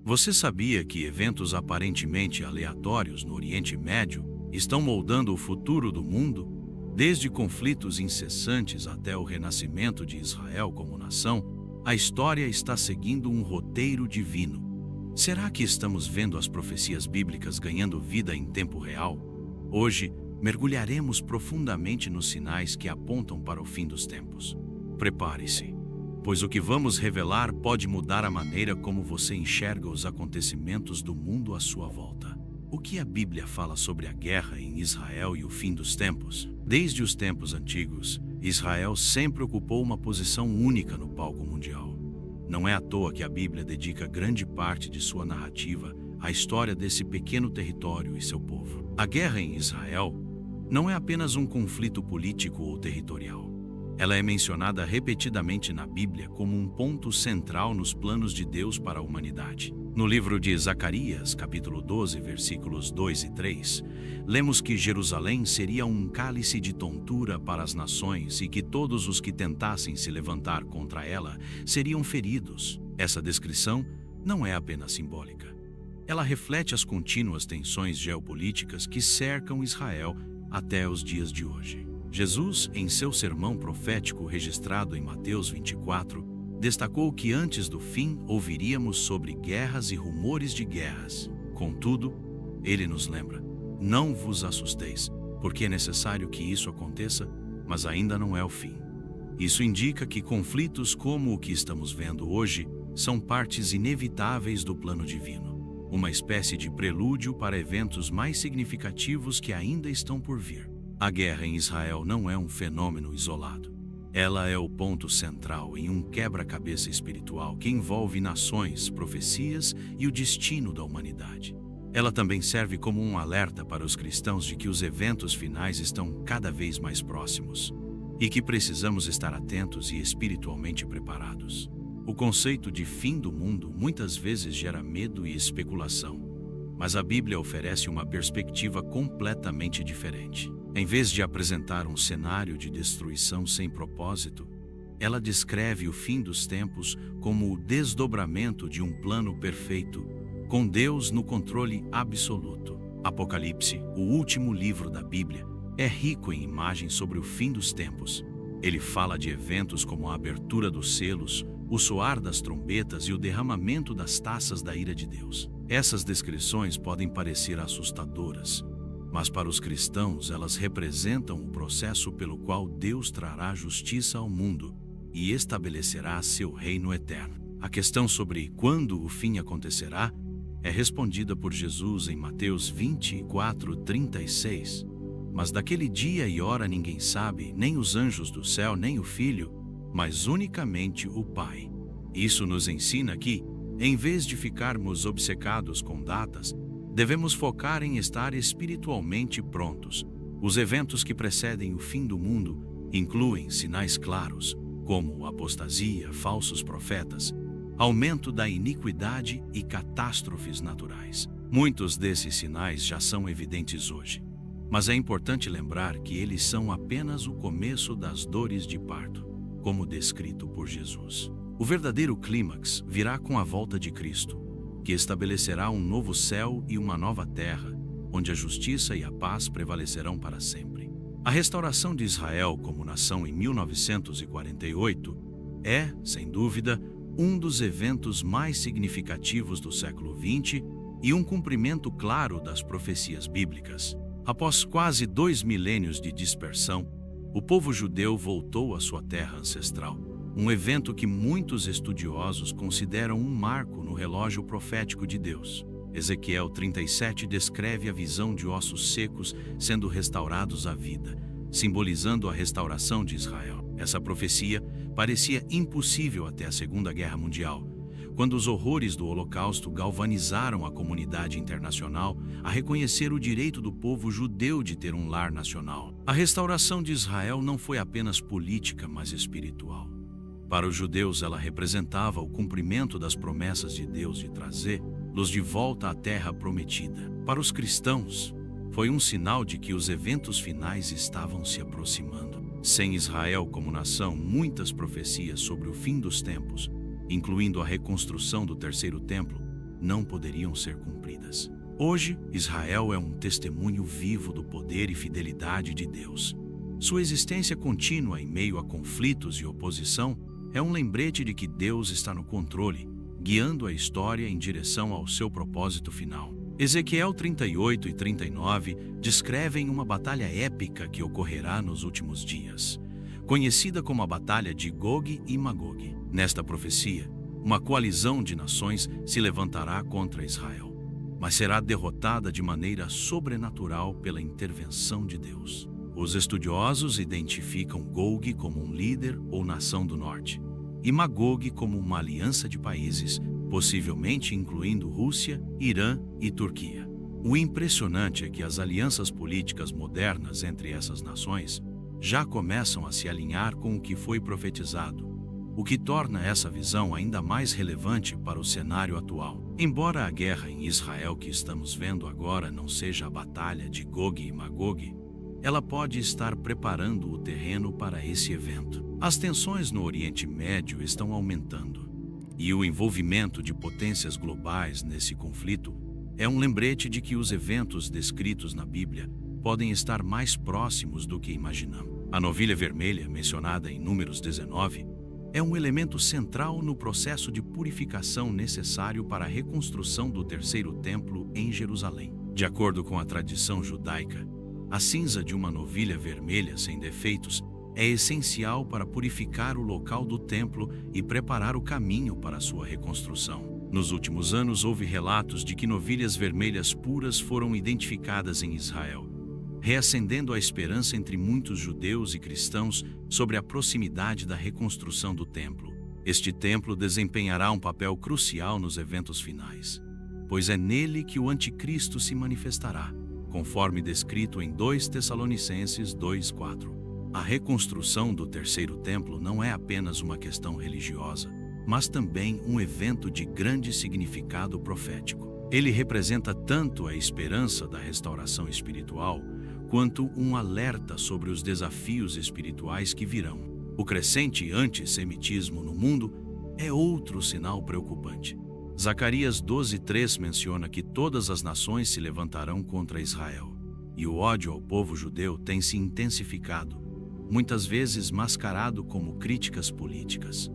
Você sabia que eventos aparentemente aleatórios no Oriente Médio estão moldando o futuro do mundo? Desde conflitos incessantes até o renascimento de Israel como nação, a história está seguindo um roteiro divino. Será que estamos vendo as profecias bíblicas ganhando vida em tempo real? Hoje, mergulharemos profundamente nos sinais que apontam para o fim dos tempos. Prepare-se, pois o que vamos revelar pode mudar a maneira como você enxerga os acontecimentos do mundo à sua volta. O que a Bíblia fala sobre a guerra em Israel e o fim dos tempos? Desde os tempos antigos, Israel sempre ocupou uma posição única no palco mundial. Não é à toa que a Bíblia dedica grande parte de sua narrativa à história desse pequeno território e seu povo. A guerra em Israel não é apenas um conflito político ou territorial. Ela é mencionada repetidamente na Bíblia como um ponto central nos planos de Deus para a humanidade. No livro de Zacarias, capítulo 12, versículos 2 e 3, lemos que Jerusalém seria um cálice de tontura para as nações e que todos os que tentassem se levantar contra ela seriam feridos. Essa descrição não é apenas simbólica. Ela reflete as contínuas tensões geopolíticas que cercam Israel até os dias de hoje. Jesus, em seu sermão profético registrado em Mateus 24, destacou que antes do fim ouviríamos sobre guerras e rumores de guerras. Contudo, ele nos lembra: não vos assusteis, porque é necessário que isso aconteça, mas ainda não é o fim. Isso indica que conflitos como o que estamos vendo hoje são partes inevitáveis do plano divino, uma espécie de prelúdio para eventos mais significativos que ainda estão por vir. A guerra em Israel não é um fenômeno isolado. Ela é o ponto central em um quebra-cabeça espiritual que envolve nações, profecias e o destino da humanidade. Ela também serve como um alerta para os cristãos de que os eventos finais estão cada vez mais próximos e que precisamos estar atentos e espiritualmente preparados. O conceito de fim do mundo muitas vezes gera medo e especulação, mas a Bíblia oferece uma perspectiva completamente diferente. Em vez de apresentar um cenário de destruição sem propósito, ela descreve o fim dos tempos como o desdobramento de um plano perfeito, com Deus no controle absoluto. Apocalipse, o último livro da Bíblia, é rico em imagens sobre o fim dos tempos. Ele fala de eventos como a abertura dos selos, o soar das trombetas e o derramamento das taças da ira de Deus. Essas descrições podem parecer assustadoras, mas para os cristãos elas representam o processo pelo qual Deus trará justiça ao mundo e estabelecerá seu reino eterno. A questão sobre quando o fim acontecerá é respondida por Jesus em Mateus 24:36. Mas daquele dia e hora ninguém sabe, nem os anjos do céu, nem o Filho, mas unicamente o Pai. Isso nos ensina que, em vez de ficarmos obcecados com datas, devemos focar em estar espiritualmente prontos. Os eventos que precedem o fim do mundo incluem sinais claros, como apostasia, falsos profetas, aumento da iniquidade e catástrofes naturais. Muitos desses sinais já são evidentes hoje, mas é importante lembrar que eles são apenas o começo das dores de parto, como descrito por Jesus. O verdadeiro clímax virá com a volta de Cristo, que estabelecerá um novo céu e uma nova terra, onde a justiça e a paz prevalecerão para sempre. A restauração de Israel como nação em 1948 é, sem dúvida, um dos eventos mais significativos do século XX e um cumprimento claro das profecias bíblicas. Após quase 2 milênios de dispersão, o povo judeu voltou à sua terra ancestral, um evento que muitos estudiosos consideram um marco no relógio profético de Deus. Ezequiel 37 descreve a visão de ossos secos sendo restaurados à vida, simbolizando a restauração de Israel. Essa profecia parecia impossível até a Segunda Guerra Mundial, quando os horrores do Holocausto galvanizaram a comunidade internacional a reconhecer o direito do povo judeu de ter um lar nacional. A restauração de Israel não foi apenas política, mas espiritual. Para os judeus, ela representava o cumprimento das promessas de Deus de trazê-los de volta à terra prometida. Para os cristãos, foi um sinal de que os eventos finais estavam se aproximando. Sem Israel como nação, muitas profecias sobre o fim dos tempos, incluindo a reconstrução do terceiro templo, não poderiam ser cumpridas. Hoje, Israel é um testemunho vivo do poder e fidelidade de Deus. Sua existência contínua em meio a conflitos e oposição é um lembrete de que Deus está no controle, guiando a história em direção ao seu propósito final. Ezequiel 38 e 39 descrevem uma batalha épica que ocorrerá nos últimos dias, conhecida como a Batalha de Gog e Magog. Nesta profecia, uma coalizão de nações se levantará contra Israel, mas será derrotada de maneira sobrenatural pela intervenção de Deus. Os estudiosos identificam Gog como um líder ou nação do norte, e Magog como uma aliança de países, possivelmente incluindo Rússia, Irã e Turquia. O impressionante é que as alianças políticas modernas entre essas nações já começam a se alinhar com o que foi profetizado, o que torna essa visão ainda mais relevante para o cenário atual. Embora a guerra em Israel que estamos vendo agora não seja a batalha de Gog e Magog, ela pode estar preparando o terreno para esse evento. As tensões no Oriente Médio estão aumentando, e o envolvimento de potências globais nesse conflito é um lembrete de que os eventos descritos na Bíblia podem estar mais próximos do que imaginamos. A novilha vermelha, mencionada em Números 19, é um elemento central no processo de purificação necessário para a reconstrução do terceiro templo em Jerusalém. De acordo com a tradição judaica, a cinza de uma novilha vermelha sem defeitos é essencial para purificar o local do templo e preparar o caminho para sua reconstrução. Nos últimos anos, houve relatos de que novilhas vermelhas puras foram identificadas em Israel, reacendendo a esperança entre muitos judeus e cristãos sobre a proximidade da reconstrução do templo. Este templo desempenhará um papel crucial nos eventos finais, pois é nele que o anticristo se manifestará, conforme descrito em 2 Tessalonicenses 2:4. A reconstrução do terceiro templo não é apenas uma questão religiosa, mas também um evento de grande significado profético. Ele representa tanto a esperança da restauração espiritual, quanto um alerta sobre os desafios espirituais que virão. O crescente antissemitismo no mundo é outro sinal preocupante. Zacarias 12:3 menciona que todas as nações se levantarão contra Israel, e o ódio ao povo judeu tem se intensificado, muitas vezes mascarado como críticas políticas.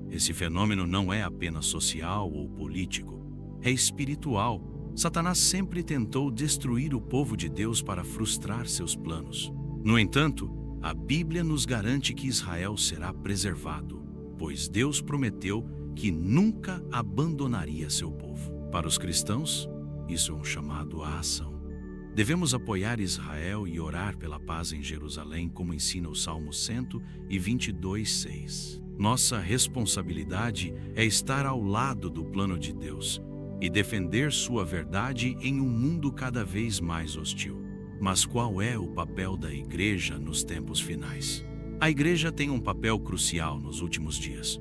Esse fenômeno não é apenas social ou político, é espiritual. Satanás sempre tentou destruir o povo de Deus para frustrar seus planos. No entanto, a Bíblia nos garante que Israel será preservado, pois Deus prometeu que nunca abandonaria seu povo. Para os cristãos, isso é um chamado à ação. Devemos apoiar Israel e orar pela paz em Jerusalém, como ensina o Salmo 122:6. Nossa responsabilidade é estar ao lado do plano de Deus e defender sua verdade em um mundo cada vez mais hostil. Mas qual é o papel da igreja nos tempos finais? A igreja tem um papel crucial nos últimos dias.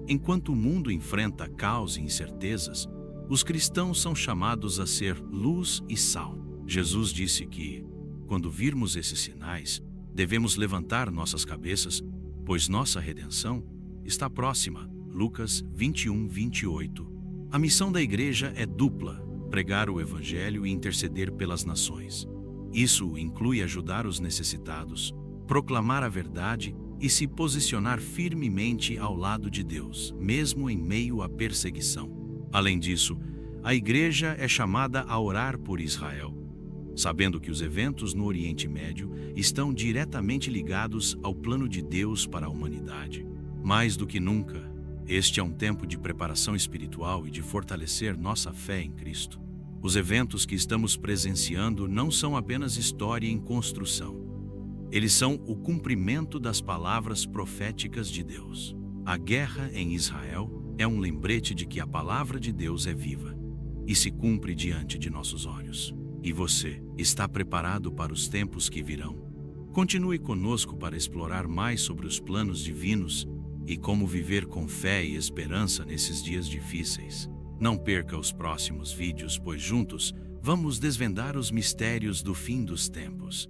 Enquanto o mundo enfrenta caos e incertezas, os cristãos são chamados a ser luz e sal. Jesus disse que, quando virmos esses sinais, devemos levantar nossas cabeças, pois nossa redenção está próxima. Lucas 21:28. A missão da igreja é dupla: pregar o evangelho e interceder pelas nações. Isso inclui ajudar os necessitados, proclamar a verdade e se posicionar firmemente ao lado de Deus, mesmo em meio à perseguição. Além disso, a igreja é chamada a orar por Israel, sabendo que os eventos no Oriente Médio estão diretamente ligados ao plano de Deus para a humanidade. Mais do que nunca, este é um tempo de preparação espiritual e de fortalecer nossa fé em Cristo. Os eventos que estamos presenciando não são apenas história em construção. Eles são o cumprimento das palavras proféticas de Deus. A guerra em Israel é um lembrete de que a palavra de Deus é viva e se cumpre diante de nossos olhos. E você está preparado para os tempos que virão? Continue conosco para explorar mais sobre os planos divinos e como viver com fé e esperança nesses dias difíceis. Não perca os próximos vídeos, pois juntos vamos desvendar os mistérios do fim dos tempos.